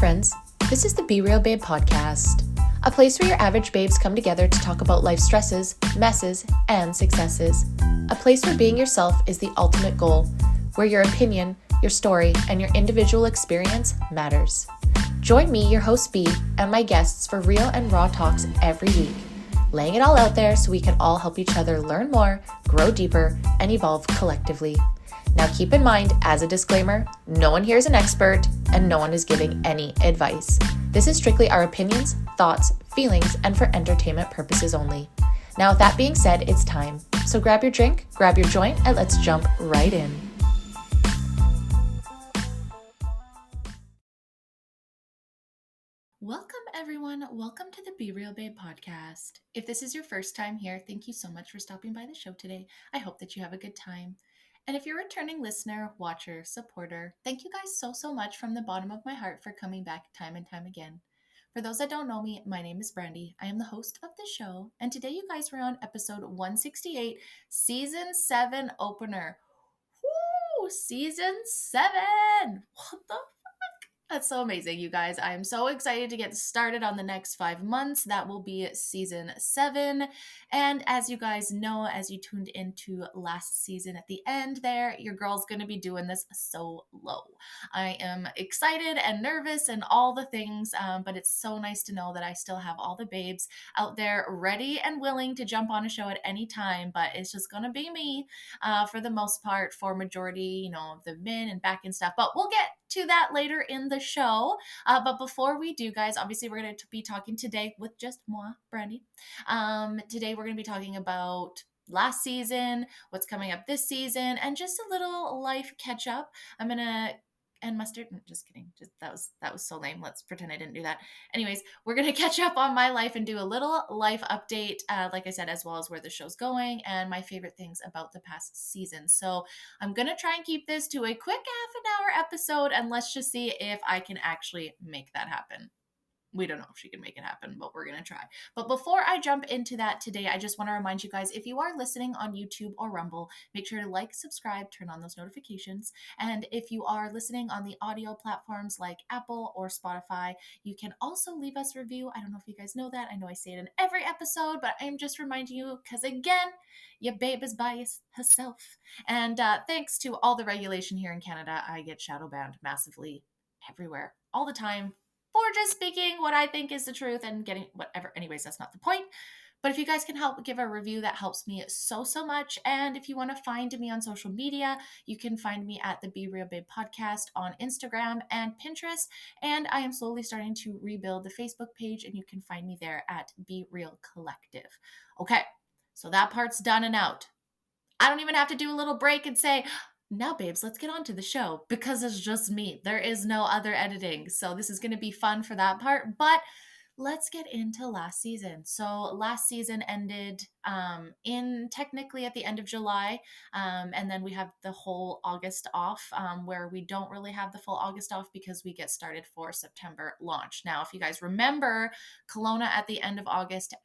friends. This is the Be Real Babe podcast, a place where your average babes come together to talk about life stresses, messes, and successes. A place where being yourself is the ultimate goal, where your opinion, your story, and your individual experience matters. Join me, your host B, and my guests for real and raw talks every week, laying it all out there so we can all help each other learn more, grow deeper, and evolve collectively. Now keep in mind, as a disclaimer, no one here is an expert and no one is giving any advice. This is strictly our opinions, thoughts, feelings, and for entertainment purposes only. Now with that being said, it's time. So grab your drink, grab your joint, and let's jump right in. Welcome everyone, welcome to the Be Real Babe podcast. If this is your first time here, thank you so much for stopping by the show today. I hope that you have a good time. And if you're a returning listener, watcher, supporter, thank you guys so much from the bottom of my heart for coming back time and time again. For those that don't know me, my name is Brandy. I am the host of the show, and today you guys were on episode 168, season 7 opener. Woo! Season 7! What the That's so amazing, you guys. I am so excited to get started on the next 5 months. That will be season 7. And as you guys know, as you tuned into last season at the end there, your girl's going to be doing this solo. I am excited and nervous and all the things, but it's so nice to know that I still have all the babes out there ready and willing to jump on a show at any time, but it's just going to be me for the most part for majority, of the men and back and stuff. But we'll get to that later in the show. But before we do, guys, obviously we're going to be talking today with just moi, Brandy. Today we're going to be talking about last season, what's coming up this season, and just a little life catch up. I'm going to and mustard. Just kidding. That was so lame. Let's pretend I didn't do that. Anyways, we're gonna catch up on my life and do a little life update, like I said, as well as where the show's going and my favorite things about the past season. So I'm gonna try and keep this to a quick half an hour episode, and let's just see if I can actually make that happen. We don't know if she can make it happen, but we're going to try. But before I jump into that today, I just want to remind you guys, if you are listening on YouTube or Rumble, make sure to like, subscribe, turn on those notifications. And if you are listening on the audio platforms like Apple or Spotify, you can also leave us a review. I don't know if you guys know that. I know I say it in every episode, but I am just reminding you because, again, your babe is by herself. And thanks to all the regulation here in Canada, I get shadow banned massively everywhere all the time for just speaking what I think is the truth and getting whatever. Anyways, that's not the point. But if you guys can help give a review, that helps me so much. And if you want to find me on social media, you can find me at the Be Real Babe podcast on Instagram and Pinterest. And I am slowly starting to rebuild the Facebook page, and you can find me there at Be Real Collective. Okay, so that part's done and out. I don't even have to do a little break and say, now, babes, let's get on to the show, because it's just me. There is no other editing. So this is going to be fun for that part. But let's get into last season. So last season ended in technically at the end of July. And then we have the whole August off, where we don't really have the full August off because we get started for September launch. Now, if you guys remember, Kelowna at the end of August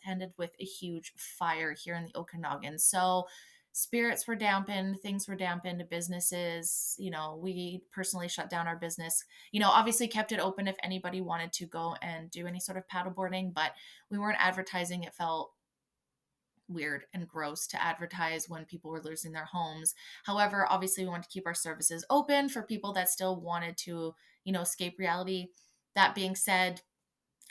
ended with a huge fire here in the Okanagan. So spirits were dampened, things were dampened, businesses, we personally shut down our business, obviously kept it open if anybody wanted to go and do any sort of paddleboarding, but we weren't advertising. It felt weird and gross to advertise when people were losing their homes. However, obviously we wanted to keep our services open for people that still wanted to, escape reality. That being said,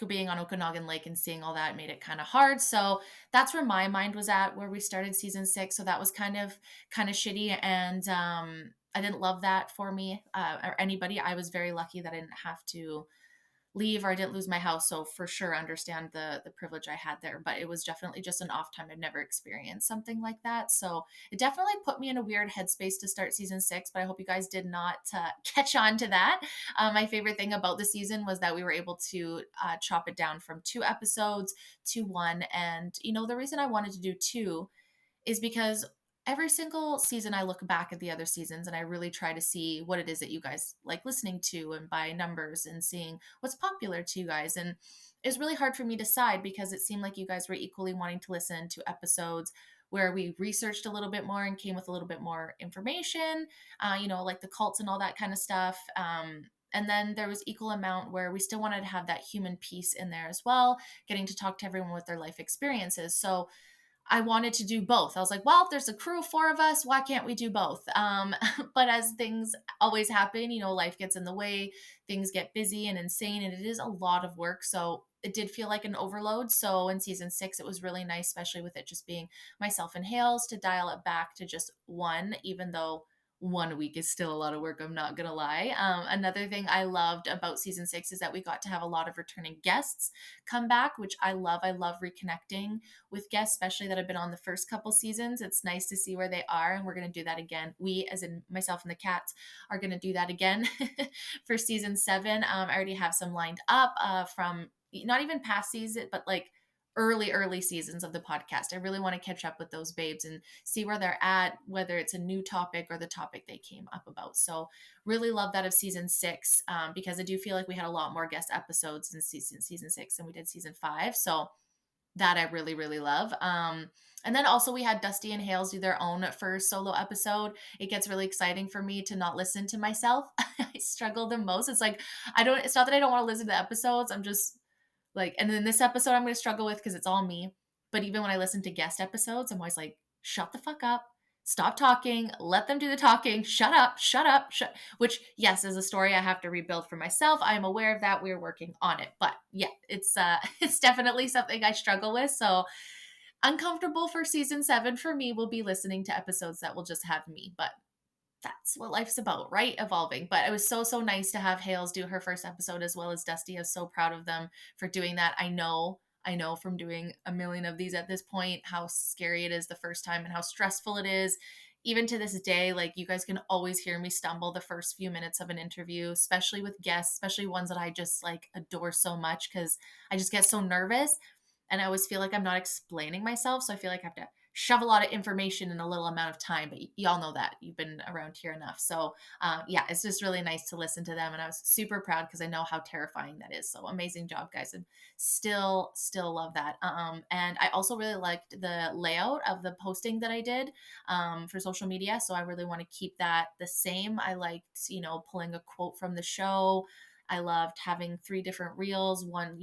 being on Okanagan Lake and seeing all that made it kind of hard. So that's where my mind was at, where we started season 6. So that was kind of shitty. And I didn't love that for me or anybody. I was very lucky that I didn't have to leave or I didn't lose my house. So for sure understand the privilege I had there, but it was definitely just an off time. I've never experienced something like that. So it definitely put me in a weird headspace to start season 6, but I hope you guys did not catch on to that. My favorite thing about the season was that we were able to chop it down from 2 episodes to 1. And, the reason I wanted to do 2 is because every single season I look back at the other seasons and I really try to see what it is that you guys like listening to, and by numbers and seeing what's popular to you guys. And it was really hard for me to decide because it seemed like you guys were equally wanting to listen to episodes where we researched a little bit more and came with a little bit more information, like the cults and all that kind of stuff. And then there was equal amount where we still wanted to have that human piece in there as well, getting to talk to everyone with their life experiences. So I wanted to do both. I was like, well, if there's a crew of four of us, why can't we do both? But as things always happen, life gets in the way, things get busy and insane, and it is a lot of work. So it did feel like an overload. So in season 6, it was really nice, especially with it just being myself and Hales, to dial it back to just one, even though one week is still a lot of work. I'm not going to lie. Another thing I loved about season 6 is that we got to have a lot of returning guests come back, which I love. I love reconnecting with guests, especially that have been on the first couple seasons. It's nice to see where they are, and we're going to do that again. We, as in myself and the cats, are going to do that again for season 7. I already have some lined up from not even past season, but like early seasons of the podcast. I really want to catch up with those babes and see where they're at, whether it's a new topic or the topic they came up about. So really love that of season 6, because I do feel like we had a lot more guest episodes in season 6 than we did season 5. So that I really, really love. And then also we had Dusty and Hales do their own first solo episode. It gets really exciting for me to not listen to myself. I struggle the most. It's not that I don't want to listen to episodes. I'm just like, and then this episode I'm going to struggle with because it's all me. But even when I listen to guest episodes, I'm always like, shut the fuck up. Stop talking. Let them do the talking. Shut up. Shut up. Which, yes, is a story I have to rebuild for myself. I am aware of that. We're working on it. But yeah, it's it's definitely something I struggle with. So uncomfortable for season 7 for me will be listening to episodes that will just have me. But that's what life's about, right? Evolving. But it was so nice to have Hales do her first episode as well as Dusty. I was so proud of them for doing that. I know from doing a million of these at this point how scary it is the first time and how stressful it is. Even to this day, like, you guys can always hear me stumble the first few minutes of an interview, especially with guests, especially ones that I just like adore so much, because I just get so nervous and I always feel like I'm not explaining myself. So I feel like I have to shove a lot of information in a little amount of time. But y'all know that you've been around here enough. So yeah, it's just really nice to listen to them, and I was super proud because I know how terrifying that is. So amazing job, guys, and still love that. And I also really liked the layout of the posting that I did for social media. So I really want to keep that the same. I liked, pulling a quote from the show. I loved having 3 different reels. One,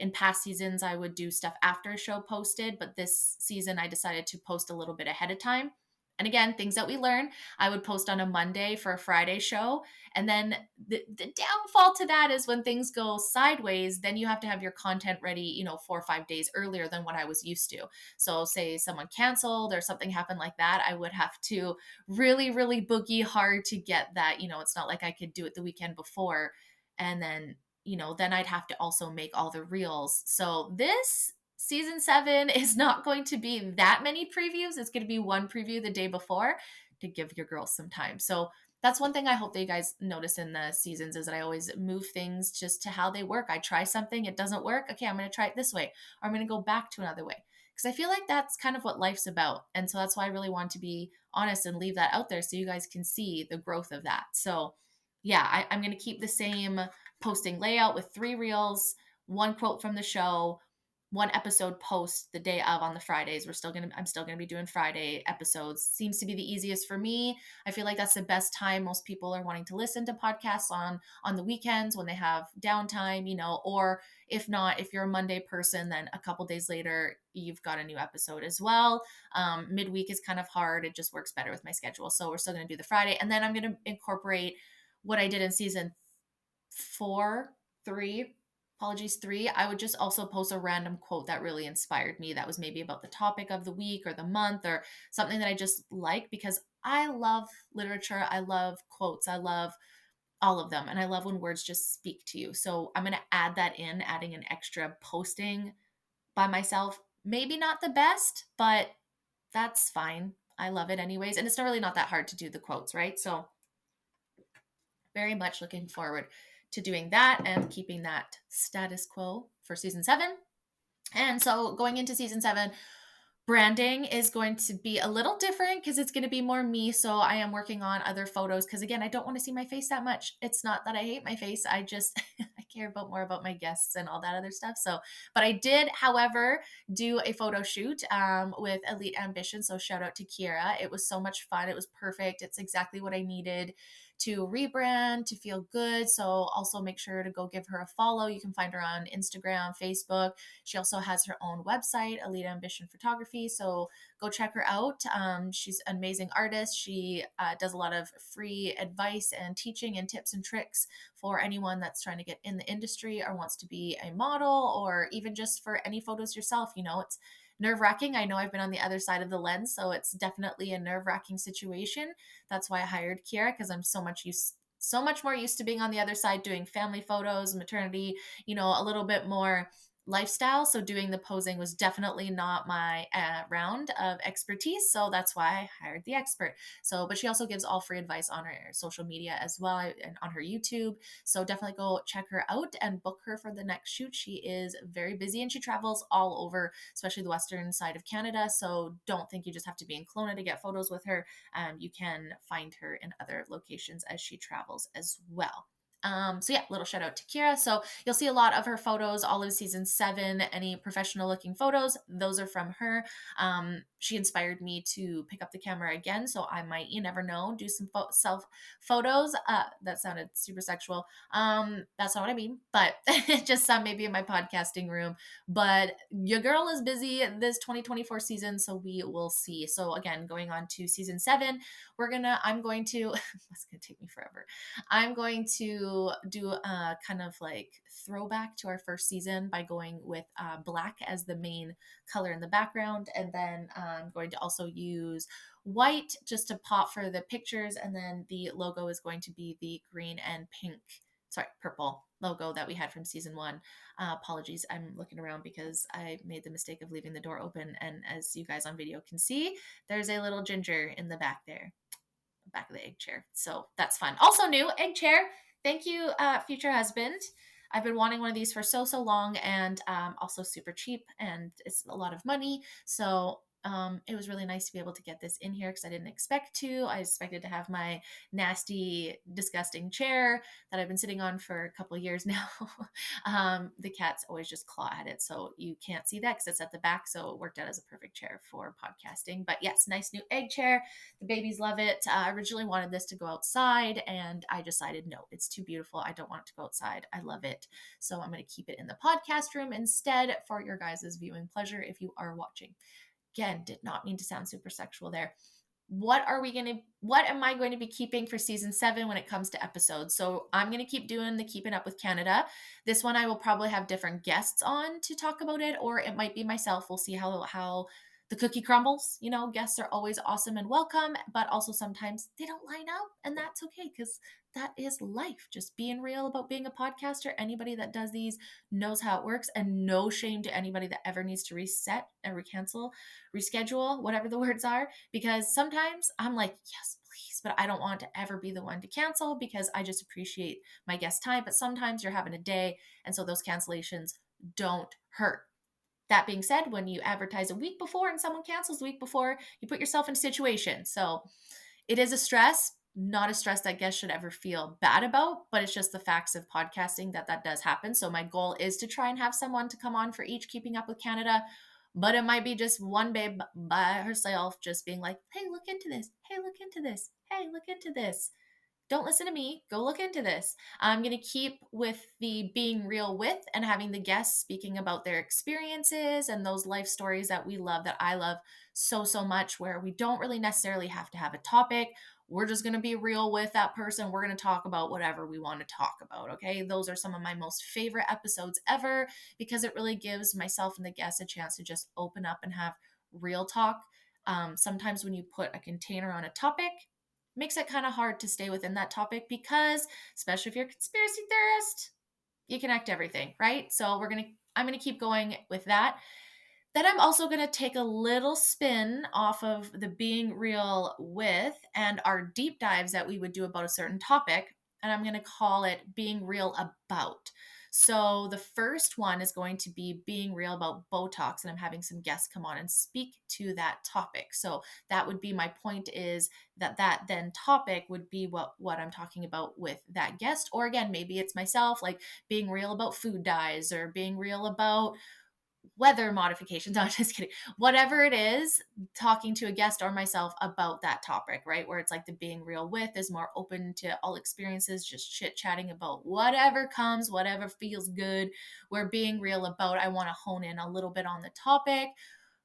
in past seasons, I would do stuff after a show posted, but this season I decided to post a little bit ahead of time. And again, things that we learn, I would post on a Monday for a Friday show. And then the downfall to that is when things go sideways, then you have to have your content ready, 4 or 5 days earlier than what I was used to. So, say someone canceled or something happened like that, I would have to really, really boogie hard to get that. It's not like I could do it the weekend before. And then I'd have to also make all the reels. So this season 7 is not going to be that many previews. It's going to be one preview the day before to give your girls some time. So that's one thing I hope that you guys notice in the seasons, is that I always move things just to how they work. I try something, it doesn't work. Okay, I'm going to try it this way, or I'm going to go back to another way. Because I feel like that's kind of what life's about. And so that's why I really want to be honest and leave that out there so you guys can see the growth of that. So yeah, I'm going to keep the same posting layout with 3 reels, one quote from the show, one episode post the day of on the Fridays. I'm still gonna be doing Friday episodes. Seems to be the easiest for me. I feel like that's the best time most people are wanting to listen to podcasts on the weekends when they have downtime, or if not, if you're a Monday person, then a couple days later you've got a new episode as well. Midweek is kind of hard. It just works better with my schedule. So we're still gonna do the Friday, and then I'm gonna incorporate what I did in season 4, 3, apologies, 3. I would just also post a random quote that really inspired me, that was maybe about the topic of the week or the month or something that I just like, because I love literature. I love quotes. I love all of them. And I love when words just speak to you. So I'm going to add that in, adding an extra posting by myself. Maybe not the best, but that's fine. I love it anyways. And it's really not that hard to do the quotes, right? So very much looking forward to doing that and keeping that status quo for season 7. And so going into season 7, branding is going to be a little different because it's going to be more me. So I am working on other photos because, again, I don't want to see my face that much. It's not that I hate my face. I just I care more about my guests and all that other stuff. So, but I did, however, do a photo shoot with Elite Ambition. So shout out to Kiera. It was so much fun. It was perfect. It's exactly what I needed to rebrand, to feel good. So also make sure to go give her a follow. You can find her on Instagram, Facebook. She also has her own website, Elite Ambition Photography. So go check her out. She's an amazing artist. She does a lot of free advice and teaching and tips and tricks for anyone that's trying to get in the industry or wants to be a model, or even just for any photos yourself. It's nerve wracking. I know I've been on the other side of the lens, so it's definitely a nerve wracking situation. That's why I hired Kiera, because I'm so much more used to being on the other side doing family photos, maternity, a little bit more lifestyle. So doing the posing was definitely not my round of expertise. So that's why I hired the expert. So, but she also gives all free advice on her social media as well, and on her YouTube. So definitely go check her out and book her for the next shoot. She is very busy and she travels all over, especially the western side of Canada. So don't think you just have to be in Kelowna to get photos with her. You can find her in other locations as she travels as well. So yeah, little shout out to Kiera. So you'll see a lot of her photos all of season 7. Any professional looking photos, those are from her. She inspired me to pick up the camera again, so I might, you never know, do some self photos. That sounded super sexual. That's not what I mean, but just some maybe in my podcasting room. But your girl is busy this 2024 season, so we will see. So again, going on to season 7, I'm going to that's gonna take me forever. I'm going to do a kind of like throwback to our first season by going with black as the main color in the background. And then I'm going to also use white just to pop for the pictures. And then the logo is going to be the green and purple logo that we had from season 1. Apologies, I'm looking around because I made the mistake of leaving the door open. And as you guys on video can see, there's a little ginger in the back there, back of the egg chair. So that's fun. Also new egg chair. Thank you, future husband. I've been wanting one of these for so long, and also super cheap, and it's a lot of money. So it was really nice to be able to get this in here because I didn't expect to. I expected to have my nasty, disgusting chair that I've been sitting on for a couple of years now. The cats always just claw at it, so you can't see that because it's at the back. So it worked out as a perfect chair for podcasting. But yes, nice new egg chair. The babies love it. I originally wanted this to go outside, and I decided no, it's too beautiful. I don't want it to go outside. I love it. So I'm going to keep it in the podcast room instead for your guys' viewing pleasure if you are watching. Again, did not mean to sound super sexual there. What am I going to be keeping for season 7 when it comes to episodes? So I'm going to keep doing the Keeping Up with Canada. This one I will probably have different guests on to talk about it, or it might be myself. We'll see how the cookie crumbles. Guests are always awesome and welcome, but also sometimes they don't line up, and that's okay because that is life. Just being real about being a podcaster. Anybody that does these knows how it works, and no shame to anybody that ever needs to reset and reschedule, whatever the words are, because sometimes I'm like, yes, please, but I don't want to ever be the one to cancel because I just appreciate my guest time. But sometimes you're having a day, and so those cancellations don't hurt. That being said, when you advertise a week before and someone cancels the week before, you put yourself in a situation. So it is a stress, not a stress that guests should ever feel bad about, but it's just the facts of podcasting that does happen. So my goal is to try and have someone to come on for each Keeping Up with Canada, but it might be just one babe by herself just being like, hey, look into this. Hey, look into this. Hey, look into this. Don't listen to me. Go look into this. I'm going to keep with the being real with and having the guests speaking about their experiences and those life stories that we love, that I love so much, where we don't really necessarily have to have a topic. We're just going to be real with that person. We're going to talk about whatever we want to talk about. Okay. Those are some of my most favorite episodes ever because it really gives myself and the guests a chance to just open up and have real talk. Sometimes when you put a container on a topic, makes it kind of hard to stay within that topic because, especially if you're a conspiracy theorist, you connect everything, right? So I'm gonna keep going with that. Then I'm also gonna take a little spin off of the being real with and our deep dives that we would do about a certain topic, and I'm gonna call it being real about. So the first one is going to be being real about Botox, and I'm having some guests come on and speak to that topic. So that would be my point, is that then topic would be what I'm talking about with that guest. Or again, maybe it's myself, like being real about food dyes or being real about weather modifications. No, just kidding. Whatever it is, talking to a guest or myself about that topic, right? Where it's like the being real with is more open to all experiences, just chit chatting about whatever comes, whatever feels good. Where being real about, I want to hone in a little bit on the topic,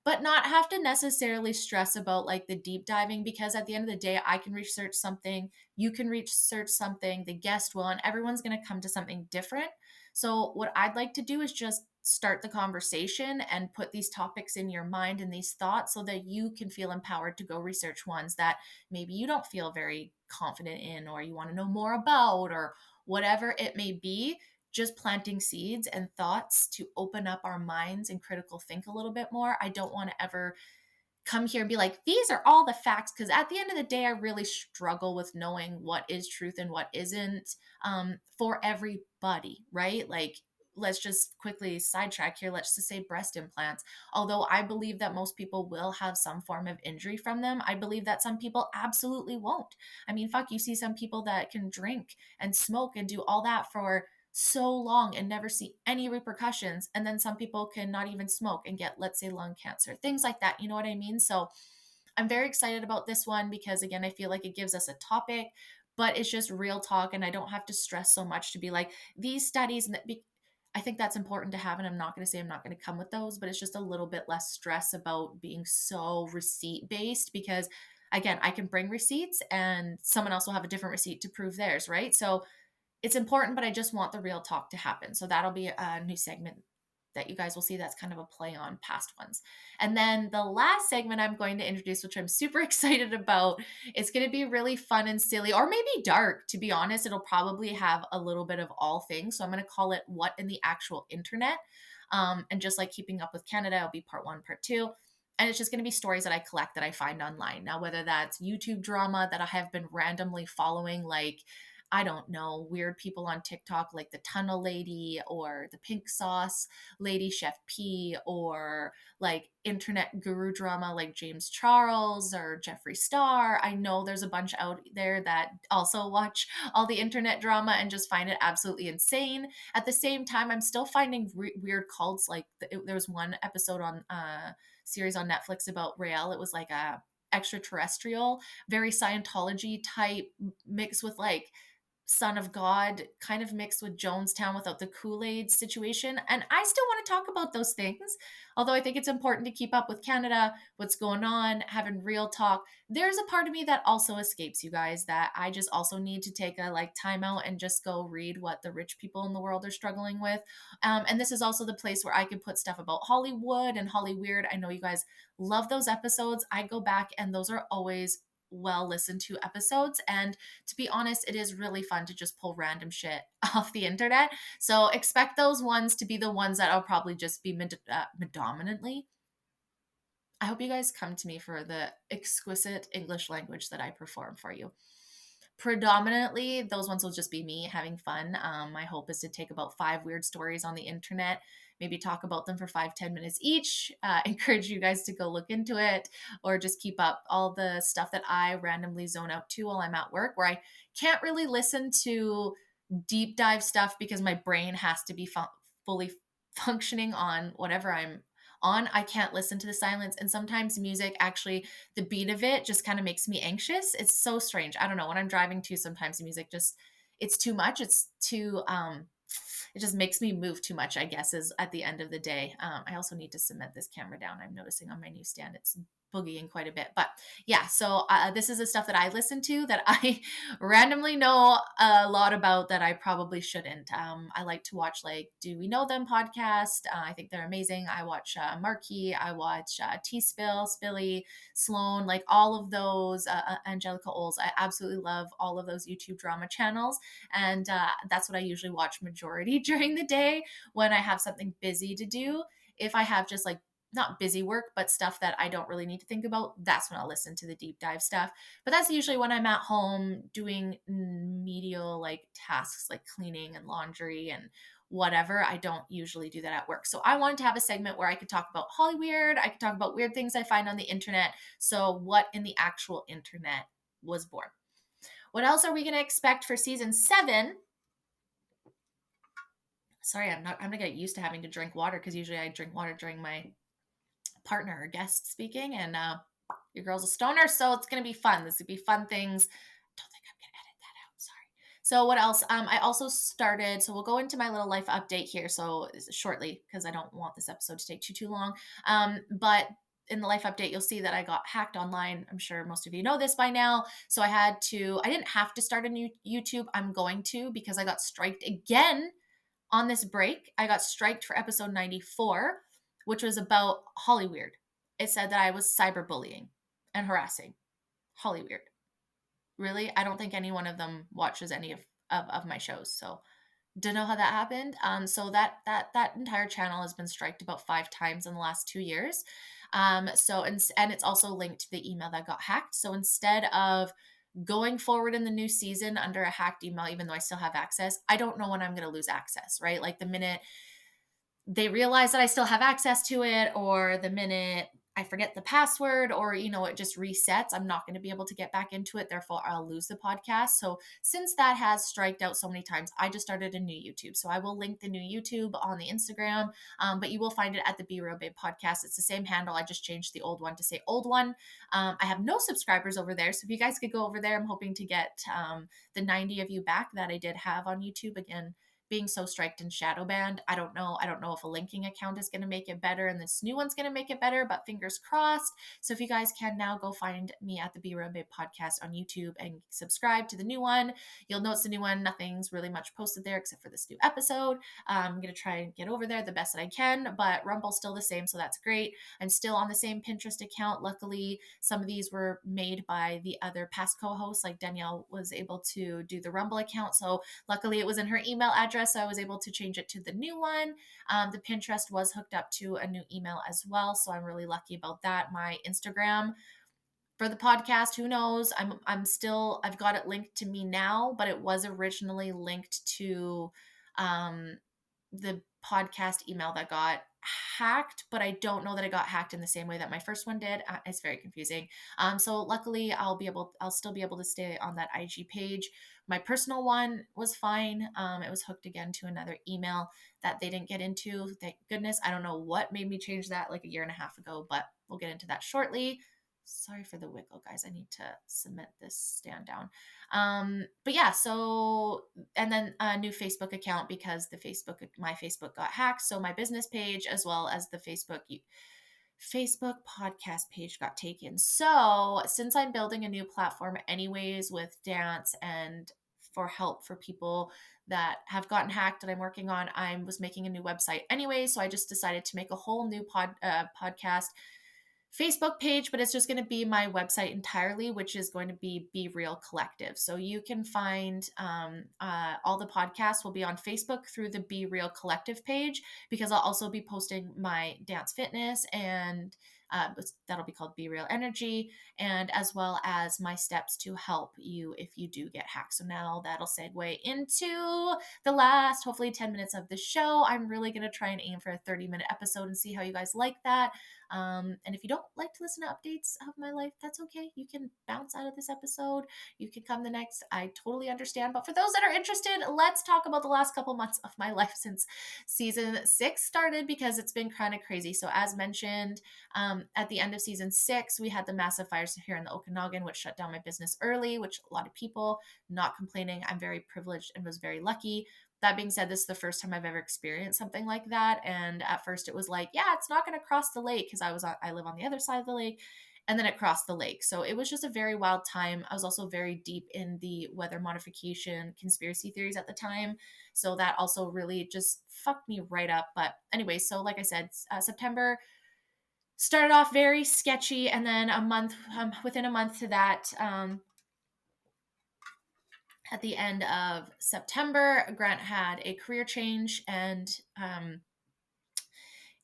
but not have to necessarily stress about like the deep diving, because at the end of the day, I can research something, you can research something, the guest will, and everyone's going to come to something different. So what I'd like to do is just start the conversation and put these topics in your mind and these thoughts so that you can feel empowered to go research ones that maybe you don't feel very confident in, or you want to know more about, or whatever it may be. Just planting seeds and thoughts to open up our minds and critical think a little bit more. I don't want to ever come here and be like, these are all the facts, because at the end of the day, I really struggle with knowing what is truth and what isn't, for everybody, right? Like, let's just quickly sidetrack here. Let's just say breast implants. Although I believe that most people will have some form of injury from them, I believe that some people absolutely won't. I mean, fuck, you see some people that can drink and smoke and do all that for so long and never see any repercussions. And then some people can not even smoke and get, let's say, lung cancer, things like that. You know what I mean? So I'm very excited about this one because, again, I feel like it gives us a topic, but it's just real talk. And I don't have to stress so much to be like, these studies. And I think that's important to have. And I'm not going to say I'm not going to come with those, but it's just a little bit less stress about being so receipt based, because again, I can bring receipts and someone else will have a different receipt to prove theirs, right? So it's important, but I just want the real talk to happen. So that'll be a new segment that you guys will see that's kind of a play on past ones. And then the last segment I'm going to introduce, which I'm super excited about, it's going to be really fun and silly, or maybe dark, to be honest. It'll probably have a little bit of all things. So I'm going to call it What in the Actual Internet. And just like Keeping Up with Canada, it'll be part one, part two. And it's just going to be stories that I collect that I find online. Now, whether that's YouTube drama that I have been randomly following, like, I don't know, weird people on TikTok like the Tunnel Lady or the Pink Sauce Lady Chef P, or like internet guru drama like James Charles or Jeffree Star. I know there's a bunch out there that also watch all the internet drama and just find it absolutely insane. At the same time, I'm still finding weird cults. Like there was one episode on series on Netflix about Rael. It was like a extraterrestrial, very Scientology type, mixed with like Son of God, kind of mixed with Jonestown without the Kool-Aid situation. And I still want to talk about those things. Although I think it's important to keep up with Canada, what's going on, having real talk. There's a part of me that also escapes, you guys, that I just also need to take a like time out and just go read what the rich people in the world are struggling with. And this is also the place where I can put stuff about Hollywood and Holly Weird. I know you guys love those episodes. I go back and those are always well listened to episodes. And to be honest, it is really fun to just pull random shit off the internet. So expect those ones to be the ones that I'll probably just be predominantly. I hope you guys come to me for the exquisite English language that I perform for you. Predominantly, those ones will just be me having fun. My hope is to take about 5 weird stories on the internet, maybe talk about them for 5-10 minutes each, encourage you guys to go look into it, or just keep up all the stuff that I randomly zone out to while I'm at work, where I can't really listen to deep dive stuff because my brain has to be fully functioning on whatever I'm on. I can't listen to the silence. And sometimes music, actually, the beat of it just kind of makes me anxious. It's so strange. I don't know. When I'm driving too, sometimes the music just, it's too much. It's too, it just makes me move too much, I guess, is at the end of the day. I also need to cement this camera down. I'm noticing on my new stand, it's boogieing quite a bit. But yeah, so this is the stuff that I listen to that I randomly know a lot about that I probably shouldn't. I like to watch like Do We Know Them podcast. I think they're amazing. I watch Marky. I watch T-Spill, Spilly, Sloan, like all of those, Angelica Oles. I absolutely love all of those YouTube drama channels. And that's what I usually watch majority during the day when I have something busy to do. If I have just like not busy work, but stuff that I don't really need to think about, that's when I'll listen to the deep dive stuff. But that's usually when I'm at home doing medial like tasks like cleaning and laundry and whatever. I don't usually do that at work. So I wanted to have a segment where I could talk about Holly Weird. I could talk about weird things I find on the internet. So what in the actual internet was born? What else are we going to expect for season 7? Sorry, I'm gonna get used to having to drink water because usually I drink water during my partner or guest speaking, and your girl's a stoner, so it's gonna be fun. This would be fun things. Don't think I'm gonna edit that out. Sorry. So what else? I also started. So we'll go into my little life update here. So shortly, because I don't want this episode to take too long. But in the life update, you'll see that I got hacked online. I'm sure most of you know this by now. So I didn't have to start a new YouTube. I'm going to because I got striked again on this break. I got striked for episode 94, which was about Hollyweird. It said that I was cyberbullying and harassing Hollyweird. Really? I don't think any one of them watches any of my shows. So don't know how that happened. So that entire channel has been striked about 5 times in the last 2 years. And it's also linked to the email that got hacked. So instead of going forward in the new season under a hacked email, even though I still have access, I don't know when I'm going to lose access, right? Like the minute they realize that I still have access to it, or the minute I forget the password, or it just resets, I'm not going to be able to get back into it. Therefore, I'll lose the podcast. So, since that has striked out so many times, I just started a new YouTube. So, I will link the new YouTube on the Instagram, but you will find it at the Be Real Babe podcast. It's the same handle. I just changed the old one to say old one. I have no subscribers over there. So, if you guys could go over there, I'm hoping to get the 90 of you back that I did have on YouTube again. Being so striked and shadow banned, I don't know if a linking account is going to make it better and this new one's going to make it better, but fingers crossed. So if you guys can now go find me at the Be Real Babe podcast on YouTube and subscribe to the new one, you'll notice the new one, nothing's really much posted there except for this new episode. I'm going to try and get over there the best that I can, but Rumble's still the same, so that's great. I'm still on the same Pinterest account. Luckily, some of these were made by the other past co-hosts, like Danielle was able to do the Rumble account, so luckily it was in her email address, so I was able to change it to the new one. The Pinterest was hooked up to a new email as well, so I'm really lucky about that. My Instagram for the podcast, who knows? I've got it linked to me now, but it was originally linked to the podcast email that got hacked, but I don't know that it got hacked in the same way that my first one did. It's very confusing. So luckily I'll still be able to stay on that IG page. My personal one was fine. It was hooked again to another email that they didn't get into. Thank goodness. I don't know what made me change that like a year and a half ago, but we'll get into that shortly. Sorry for the wiggle, guys. I need to cement this stand down. But yeah, so, and then a new Facebook account because my Facebook got hacked. So my business page as well as the Facebook podcast page got taken. So since I'm building a new platform anyways with dance and for help for people that have gotten hacked that I'm working on, I was making a new website anyway. So I just decided to make a whole new podcast Facebook page, but it's just going to be my website entirely, which is going to be Real Collective. So you can find all the podcasts will be on Facebook through the Be Real Collective page, because I'll also be posting my dance fitness and that'll be called Be Real Energy, and as well as my steps to help you if you do get hacked. So now that'll segue into the last, hopefully 10 minutes of the show. I'm really going to try and aim for a 30-minute episode and see how you guys like that. And if you don't like to listen to updates of my life, that's okay. You can bounce out of this episode. You can come the next. I totally understand. But for those that are interested, let's talk about the last couple months of my life since season 6 started, because it's been kind of crazy. So as mentioned, at the end of season 6, we had the massive fires here in the Okanagan, which shut down my business early, which a lot of people not complaining. I'm very privileged and was very lucky. That being said, this is the first time I've ever experienced something like that. And at first it was like, yeah, it's not going to cross the lake, because I live on the other side of the lake. And then it crossed the lake. So it was just a very wild time. I was also very deep in the weather modification conspiracy theories at the time. So that also really just fucked me right up. But anyway, so like I said, September started off very sketchy. And then within a month to that, at the end of September, Grant had a career change and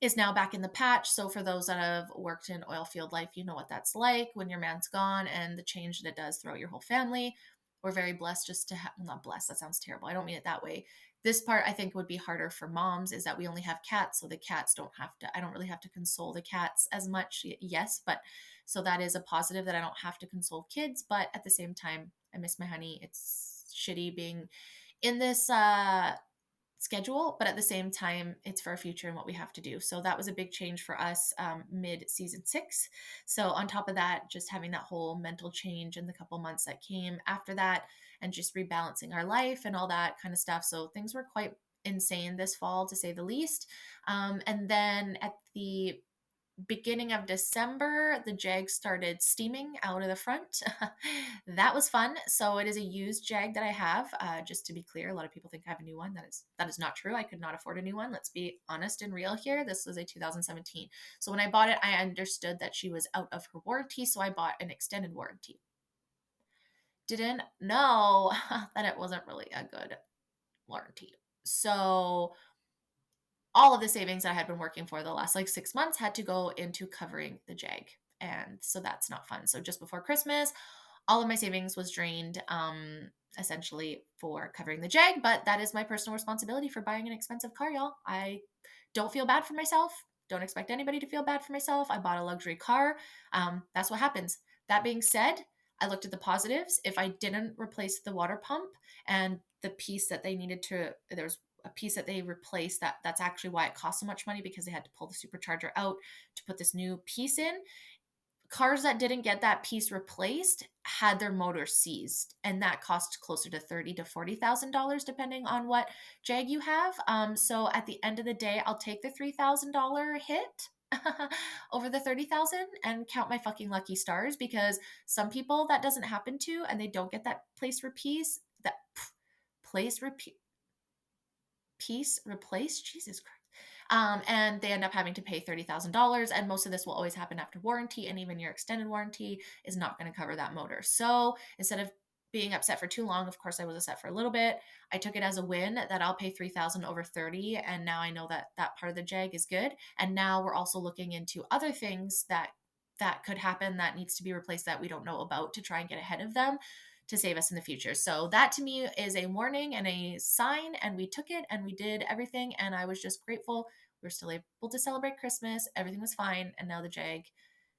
is now back in the patch. So for those that have worked in oil field life, you know what that's like when your man's gone and the change that it does throughout your whole family. We're very blessed just to have, not blessed, that sounds terrible. I don't mean it that way. This part I think would be harder for moms, is that we only have cats. So the cats I don't really have to console the cats as much. Yes, but so that is a positive, that I don't have to console kids. But at the same time, I miss my honey. It's shitty being in this schedule, but at the same time, it's for our future and what we have to do. So that was a big change for us mid season 6. So on top of that, just having that whole mental change in the couple months that came after that, and just rebalancing our life and all that kind of stuff. So things were quite insane this fall, to say the least. And then at the beginning of December, the Jag started steaming out of the front. That was fun. So it is a used Jag that I have. Just to be clear, a lot of people think I have a new one. That is not true. I could not afford a new one. Let's be honest and real here. This was a 2017. So when I bought it, I understood that she was out of her warranty. So I bought an extended warranty. Didn't know that it wasn't really a good warranty. So all of the savings I had been working for the last like 6 months had to go into covering the Jag. And so that's not fun. So just before Christmas, all of my savings was drained essentially for covering the Jag, but that is my personal responsibility for buying an expensive car, y'all. I don't feel bad for myself. Don't expect anybody to feel bad for myself. I bought a luxury car. That's what happens. That being said, I looked at the positives. If I didn't replace the water pump and the piece that they needed to, there's a piece that they replaced that's actually why it cost so much money, because they had to pull the supercharger out to put this new piece in. Cars that didn't get that piece replaced had their motor seized, and that cost closer to $30,000 to $40,000 depending on what Jag you have. So at the end of the day, I'll take the $3,000 hit over the 30,000 and count my fucking lucky stars, because some people that doesn't happen to, and they don't get that place repeat piece replaced. Jesus Christ. And they end up having to pay $30,000. And most of this will always happen after warranty. And even your extended warranty is not going to cover that motor. So instead of being upset for too long, of course I was upset for a little bit, I took it as a win that I'll pay $3,000 over 30. And now I know that that part of the Jag is good. And now we're also looking into other things that could happen that needs to be replaced that we don't know about, to try and get ahead of them to save us in the future. So that to me is a warning and a sign, and we took it and we did everything, and I was just grateful. We're still able to celebrate Christmas. Everything was fine, and now the Jag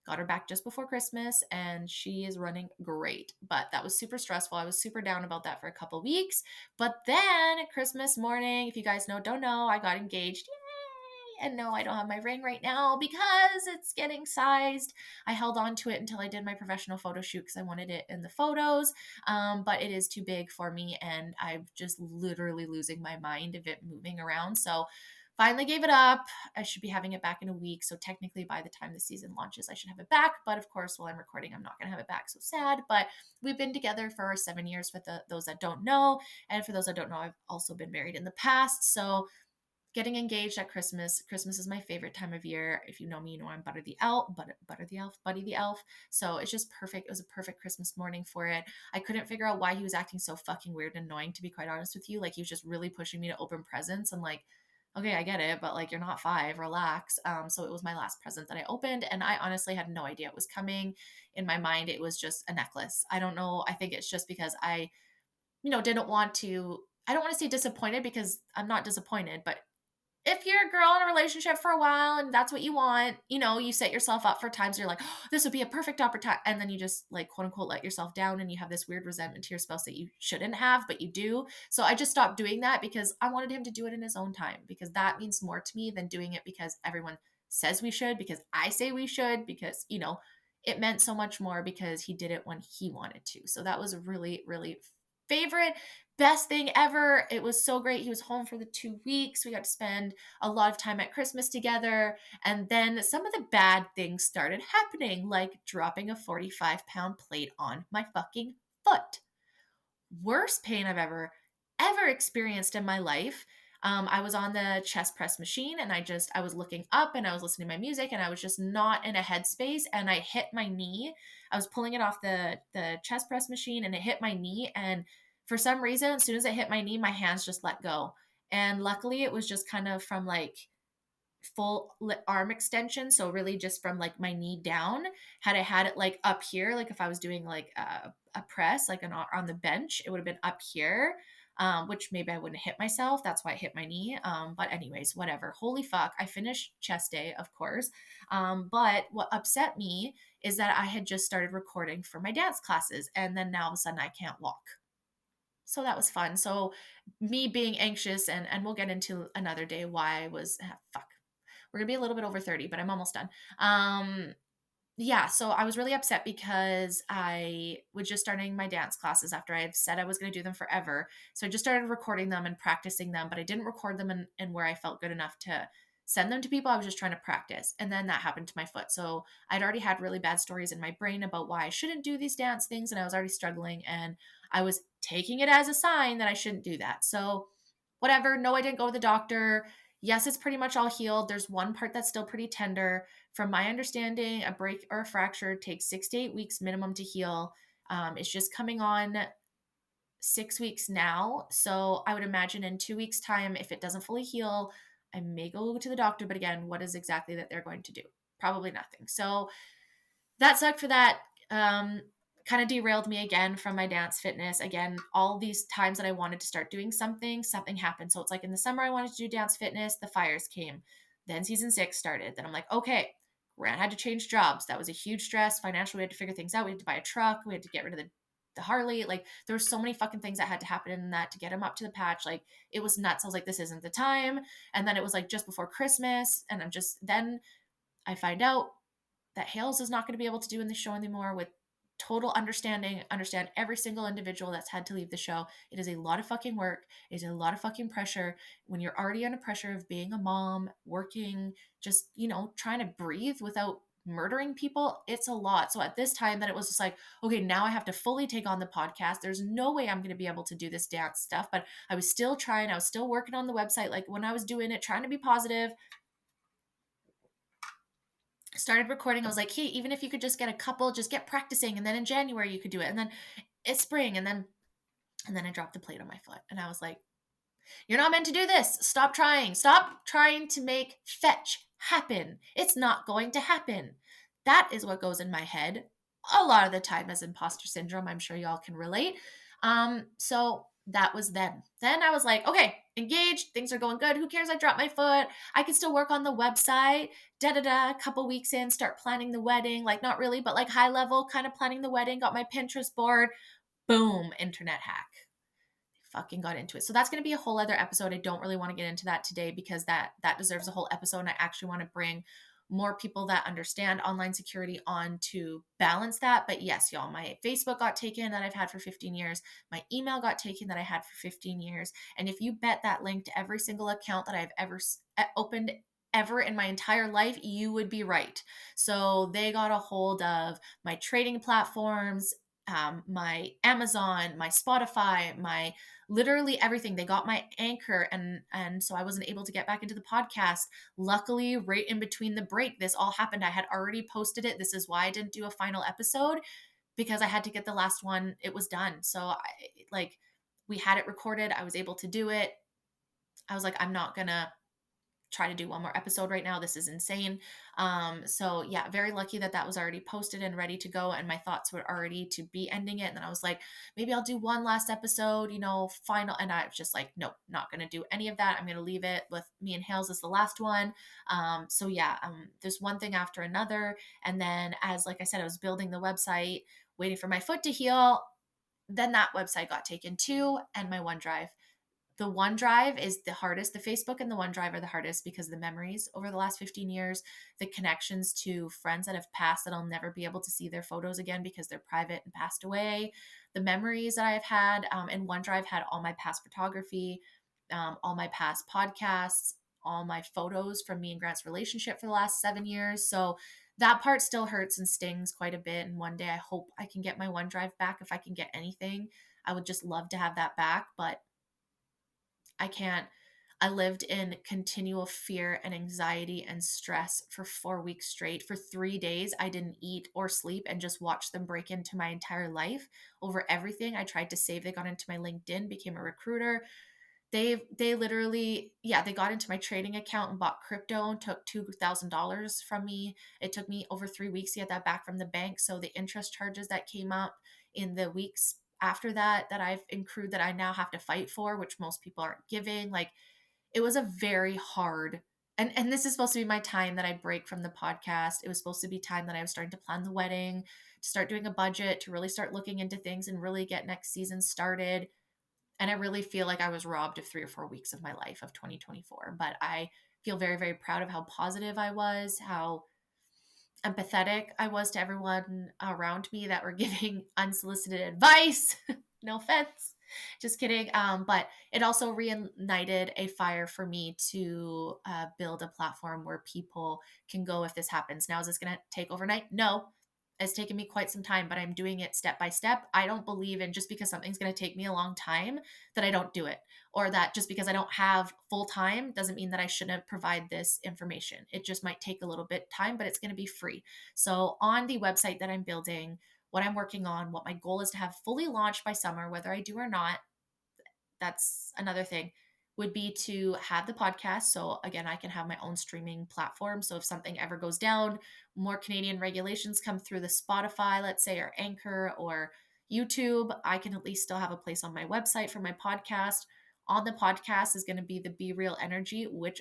got her back just before Christmas, and she is running great. But that was super stressful. I was super down about that for a couple weeks. But then Christmas morning, if you guys don't know, I got engaged. And no, I don't have my ring right now because it's getting sized. I held on to it until I did my professional photo shoot because I wanted it in the photos. But it is too big for me, and I'm just literally losing my mind of it moving around. So finally gave it up. I should be having it back in a week. So technically by the time the season launches, I should have it back. But of course, while I'm recording, I'm not going to have it back. So sad. But we've been together for 7 years, for those that don't know. And for those that don't know, I've also been married in the past. So getting engaged at Christmas. Christmas is my favorite time of year. If you know me, you know I'm Butter the Elf, Buddy the Elf. So it's just perfect. It was a perfect Christmas morning for it. I couldn't figure out why he was acting so fucking weird and annoying, to be quite honest with you. Like, he was just really pushing me to open presents, and like, okay, I get it, but like, you're not 5, relax. So it was my last present that I opened, and I honestly had no idea it was coming. In my mind, it was just a necklace. I don't know. I think it's just because I, didn't want to, I don't want to say disappointed, because I'm not disappointed, but if you're a girl in a relationship for a while and that's what you want, you set yourself up for times you're like, oh, this would be a perfect opportunity. And then you just, like, quote unquote, let yourself down, and you have this weird resentment to your spouse that you shouldn't have, but you do. So I just stopped doing that because I wanted him to do it in his own time, because that means more to me than doing it because everyone says we should, because I say we should, because, it meant so much more because he did it when he wanted to. So that was a really, really favorite, best thing ever. It was so great. He was home for the 2 weeks. We got to spend a lot of time at Christmas together. And then some of the bad things started happening, like dropping a 45-pound plate on my fucking foot. Worst pain I've ever experienced in my life. I was on the chest press machine, and I was looking up and I was listening to my music, and I was just not in a headspace, and I hit my knee. I was pulling it off the chest press machine, and it hit my knee, and for some reason, as soon as it hit my knee, my hands just let go. And luckily it was just kind of from like full arm extension, so really just from like my knee down. Had I had it like up here, like if I was doing like a press like on the bench, it would have been up here, which maybe I wouldn't hit myself. That's why I hit my knee. But anyways, whatever. Holy fuck. I finished chest day, of course. But what upset me is that I had just started recording for my dance classes, and then now all of a sudden I can't walk. So that was fun. So me being anxious, and we'll get into another day why I was, fuck. We're gonna be a little bit over 30, but I'm almost done. Yeah, so I was really upset because I was just starting my dance classes after I had said I was going to do them forever. So I just started recording them and practicing them, but I didn't record them in where I felt good enough to send them to people. I was just trying to practice. And then that happened to my foot. So I'd already had really bad stories in my brain about why I shouldn't do these dance things. And I was already struggling. And I was taking it as a sign that I shouldn't do that. So whatever. No, I didn't go to the doctor. Yes, it's pretty much all healed. There's one part that's still pretty tender. From my understanding, a break or a fracture takes 6 to 8 weeks minimum to heal. It's just coming on 6 weeks now. So I would imagine in 2 weeks' time, if it doesn't fully heal, I may go to the doctor. But again, what is exactly that they're going to do? Probably nothing. So that sucked for that. Um, Kind of derailed me again from my dance fitness. Again, all these times that I wanted to start doing something, something happened. So it's like in the summer, I wanted to do dance fitness, the fires came. Then season 6 started. Then I'm like, okay, Grant had to change jobs. That was a huge stress. Financially, we had to figure things out. We had to buy a truck. We had to get rid of the Harley. Like there were so many fucking things that had to happen in that to get him up to the patch. Like it was nuts. I was like, this isn't the time. And then it was like just before Christmas. And then I find out that Hales is not going to be able to do in the show anymore with total understand every single individual that's had to leave the show. It is a lot of fucking work. It is a lot of fucking pressure when you're already under pressure of being a mom, working, just, trying to breathe without murdering people. It's a lot. So at this time that it was just like, okay, now I have to fully take on the podcast. There's no way I'm going to be able to do this dance stuff, but I was still trying. I was still working on the website. Like when I was doing it, trying to be positive, started recording. I was like, hey, even if you could just get a couple, just get practicing. And then in January you could do it. And then it's spring. And then I dropped the plate on my foot. And I was like, you're not meant to do this. Stop trying. Stop trying to make fetch happen. It's not going to happen. That is what goes in my head a lot of the time as imposter syndrome. I'm sure y'all can relate. So that was then. Then I was like, okay, engaged. Things are going good. Who cares? I dropped my foot. I can still work on the website. Da da da. A couple weeks in, start planning the wedding. Like not really, but like high level, kind of planning the wedding. Got my Pinterest board. Boom, internet hack. Fucking got into it. So that's going to be a whole other episode. I don't really want to get into that today because that deserves a whole episode. And I actually want to bring more people that understand online security on to balance that. But yes, y'all, my Facebook got taken that I've had for 15 years. My email got taken that I had for 15 years. And if you bet that link to every single account that I've ever opened ever in my entire life, you would be right. So they got a hold of my trading platforms, my Amazon, my Spotify, my literally everything. They got my Anchor, and so I wasn't able to get back into the podcast. Luckily, right in between the break, this all happened. I had already posted it. This is why I didn't do a final episode, because I had to get the last one. It was done. So we had it recorded. I was able to do it. I was like, I'm not gonna try to do one more episode right now. This is insane. So yeah, very lucky that was already posted and ready to go. And my thoughts were already to be ending it. And then I was like, maybe I'll do one last episode, final. And I was just like, nope, not going to do any of that. I'm going to leave it with me and Hales as the last one. So yeah, there's one thing after another. And then like I said, I was building the website, waiting for my foot to heal. Then that website got taken too. And my OneDrive. The OneDrive is the hardest. The Facebook and the OneDrive are the hardest because of the memories over the last 15 years, the connections to friends that have passed that I'll never be able to see their photos again because they're private and passed away. The memories that I've had, and OneDrive had all my past photography, all my past podcasts, all my photos from me and Grant's relationship for the last 7 years. So that part still hurts and stings quite a bit. And one day I hope I can get my OneDrive back if I can get anything. I would just love to have that back, but I can't. I lived in continual fear and anxiety and stress for 4 weeks straight. For 3 days, I didn't eat or sleep and just watched them break into my entire life over everything. I tried to save. They got into my LinkedIn, became a recruiter. They literally, yeah, they got into my trading account and bought crypto and took $2,000 from me. It took me over 3 weeks to get that back from the bank. So the interest charges that came up in the weeks after that I've accrued that I now have to fight for, which most people aren't giving. Like it was a very hard, and this is supposed to be my time that I break from the podcast. It was supposed to be time that I was starting to plan the wedding, to start doing a budget, to really start looking into things and really get next season started. And I really feel like I was robbed of 3 or 4 weeks of my life of 2024. But I feel very, very proud of how positive I was, how empathetic I was to everyone around me that were giving unsolicited advice. No offense. Just kidding. But it also reignited a fire for me to build a platform where people can go if this happens. Now, is this going to take overnight? No. It's taken me quite some time, but I'm doing it step by step. I don't believe in just because something's going to take me a long time that I don't do it, or that just because I don't have full time doesn't mean that I shouldn't provide this information. It just might take a little bit time, but it's going to be free. So on the website that I'm building, what I'm working on, what my goal is to have fully launched by summer, whether I do or not, that's another thing, would be to have the podcast. So again, I can have my own streaming platform. So if something ever goes down, more Canadian regulations come through the Spotify, let's say, or Anchor or YouTube, I can at least still have a place on my website for my podcast. On the podcast is going to be the Be Real Energy, which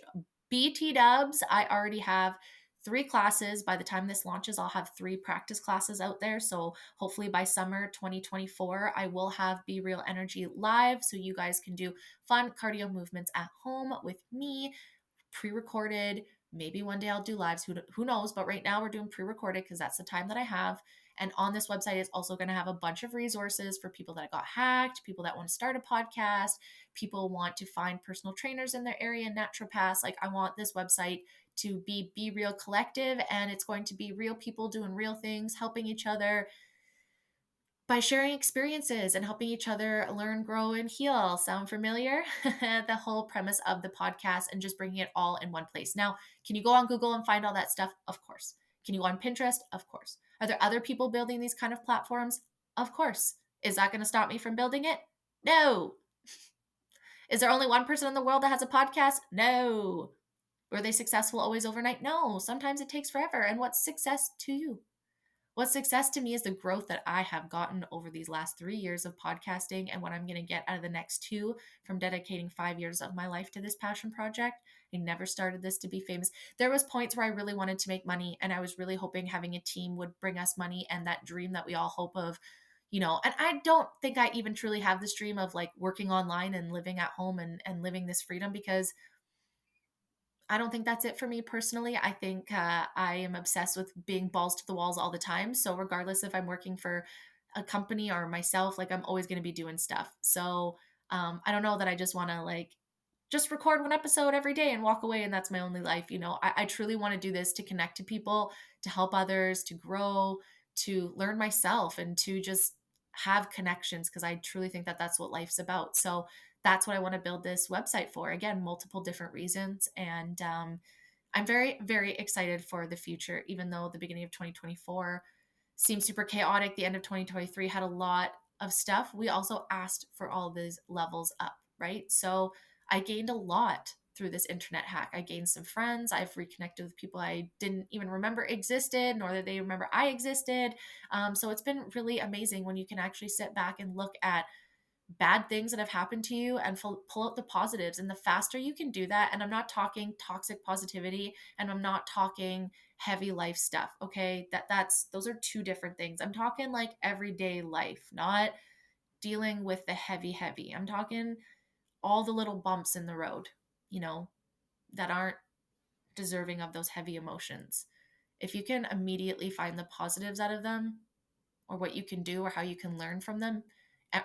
BT dubs, I already have 3 classes. By the time this launches, I'll have 3 practice classes out there. So hopefully by summer 2024, I will have Be Real Energy live. So you guys can do fun cardio movements at home with me, pre-recorded. Maybe one day I'll do lives. Who knows? But right now we're doing pre-recorded because that's the time that I have. And on this website is also going to have a bunch of resources for people that got hacked, people that want to start a podcast, people want to find personal trainers in their area, naturopaths. Like I want this website to be Real Collective, and it's going to be real people doing real things, helping each other by sharing experiences and helping each other learn, grow, and heal. Sound familiar? The whole premise of the podcast and just bringing it all in one place. Now, can you go on Google and find all that stuff? Of course. Can you go on Pinterest? Of course. Are there other people building these kind of platforms? Of course. Is that going to stop me from building it? No. Is there only one person in the world that has a podcast? No. Were they successful always overnight? No. Sometimes it takes forever. And what's success to you? What success to me is the growth that I have gotten over these last 3 years of podcasting and what I'm going to get out of the next 2 from dedicating 5 years of my life to this passion project. I never started this to be famous. There was points where I really wanted to make money and I was really hoping having a team would bring us money and that dream that we all hope of, and I don't think I even truly have this dream of like working online and living at home and living this freedom because I don't think that's it for me personally. I think I am obsessed with being balls to the walls all the time. So regardless if I'm working for a company or myself, like I'm always going to be doing stuff. So I don't know that I just want to like just record one episode every day and walk away and that's my only life. I truly want to do this to connect to people, to help others, to grow, to learn myself, and to just have connections because I truly think that that's what life's about. So that's what I want to build this website for. Again, multiple different reasons. And I'm very, very excited for the future, even though the beginning of 2024 seemed super chaotic. The end of 2023 had a lot of stuff. We also asked for all these levels up, right? So I gained a lot through this internet hack. I gained some friends. I've reconnected with people I didn't even remember existed, nor did they remember I existed. So it's been really amazing when you can actually sit back and look at bad things that have happened to you and pull out the positives. And the faster you can do that, and I'm not talking toxic positivity and I'm not talking heavy life stuff, okay? Those are 2 different things. I'm talking like everyday life, not dealing with the heavy. I'm talking all the little bumps in the road, you know, that aren't deserving of those heavy emotions. If you can immediately find the positives out of them, or what you can do or how you can learn from them,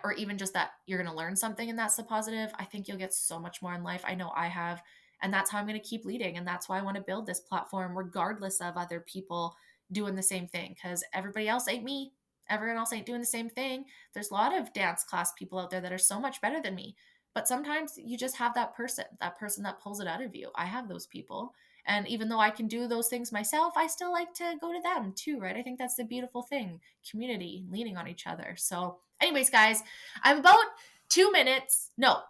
or even just that you're going to learn something and that's the positive, I think you'll get so much more in life. I know I have. And that's how I'm going to keep leading. And that's why I want to build this platform, regardless of other people doing the same thing, because everybody else ain't me. Everyone else ain't doing the same thing. There's a lot of dance class people out there that are so much better than me. But sometimes you just have that person that pulls it out of you. I have those people. And even though I can do those things myself, I still like to go to them too, right? I think that's the beautiful thing, community, leaning on each other. So, anyways, guys, I'm about 2 minutes, no,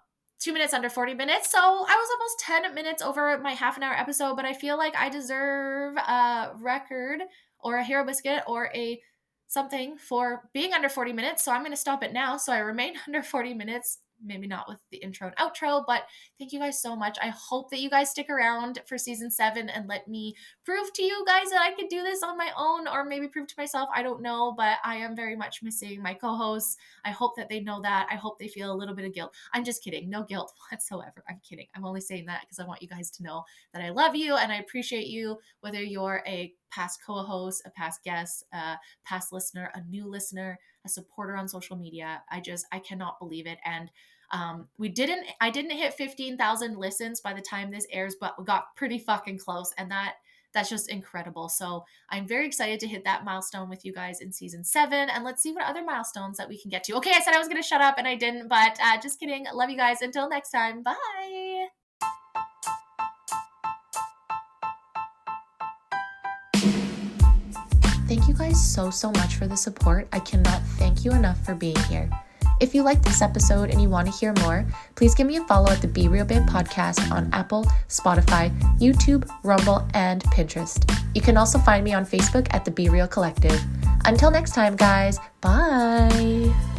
2 minutes under 40 minutes. So I was almost 10 minutes over my half-an-hour episode, but I feel like I deserve a record or a hero biscuit or a something for being under 40 minutes. So I'm going to stop it now. So I remain under 40 minutes. maybe not with the intro and outro, but thank you guys so much. I hope that you guys stick around for season 7 and let me prove to you guys that I could do this on my own, or maybe prove to myself. I don't know, but I am very much missing my co-hosts. I hope that they know that. I hope they feel a little bit of guilt. I'm just kidding. No guilt whatsoever. I'm kidding. I'm only saying that because I want you guys to know that I love you and I appreciate you, whether you're a past co-host, a past guest, a past listener, a new listener, a supporter on social media. I cannot believe it. And I didn't hit 15,000 listens by the time this airs, but we got pretty fucking close. And that's just incredible. So I'm very excited to hit that milestone with you guys in season 7. And let's see what other milestones that we can get to. Okay, I said I was going to shut up and I didn't, but just kidding. Love you guys. Until next time. Bye. Thank you guys so much for the support. I cannot thank you enough for being here. If you like this episode and you want to hear more, please give me a follow at the Be Real Babe podcast on Apple, Spotify, YouTube, Rumble, and Pinterest. You can also find me on Facebook at the Be Real Collective. Until next time, guys, bye!